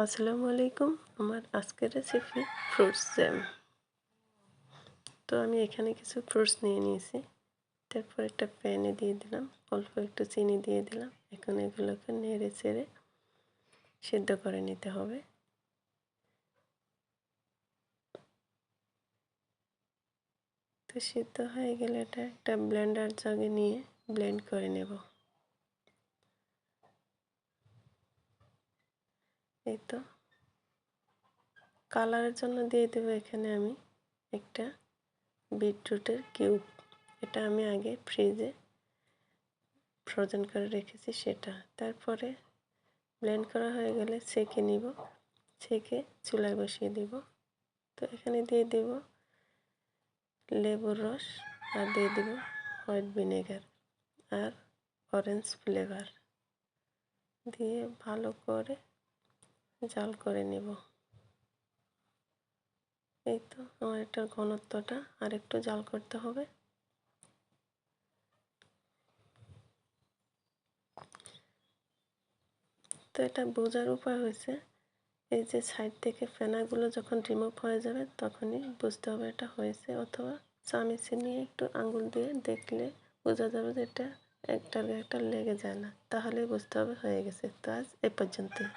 আসসালামু আলাইকুম। আমার আজকের রেসিপি ফ্রুটস জ্যাম। তো আমি এখানে কিছু ফ্রুটস নিয়ে নিয়েছি। তারপর একটা প্যানে দিয়ে দিলাম, অল্প একটু চিনি দিয়ে দিলাম। এখন এগুলোকে নেড়ে চেড়ে সিদ্ধ করে নিতে হবে। তো সিদ্ধ হয়ে গেলে এটা একটা ব্লেন্ডার জাগে নিয়ে ব্লেন্ড করে নেব। এই তো কালারের জন্য দিয়ে দেবো এখানে আমি একটা বিটরুটের কিউব। এটা আমি আগে ফ্রিজে ফ্রোজেন করে রেখেছি সেটা। তারপরে ব্লেন্ড করা হয়ে গেলে ছেঁকে নিব, ছেঁকে চুলায় বসিয়ে দিব। তো এখানে দিয়ে দেব লেবুর রস, আর দিয়ে দেব হোয়াইট ভিনেগার আর অরেঞ্জ ফ্লেভার দিয়ে ভালো করে জাল করে নেব। এই তো আমার এটার ঘনত্বটা আর একটু জাল করতে হবে। তো এটা বোঝার উপায় হয়েছে, এই যে সাইড থেকে ফেনাগুলো যখন রিমুভ হয়ে যাবে তখনই বুঝতে হবে এটা হয়েছে, অথবা চামিচে নিয়ে একটু আঙুল দিয়ে দেখলে বোঝা যাবে যে এটা একটার একটা লেগে যায় না, তাহলেই বুঝতে হবে হয়ে গেছে। তো আজ এ পর্যন্তই।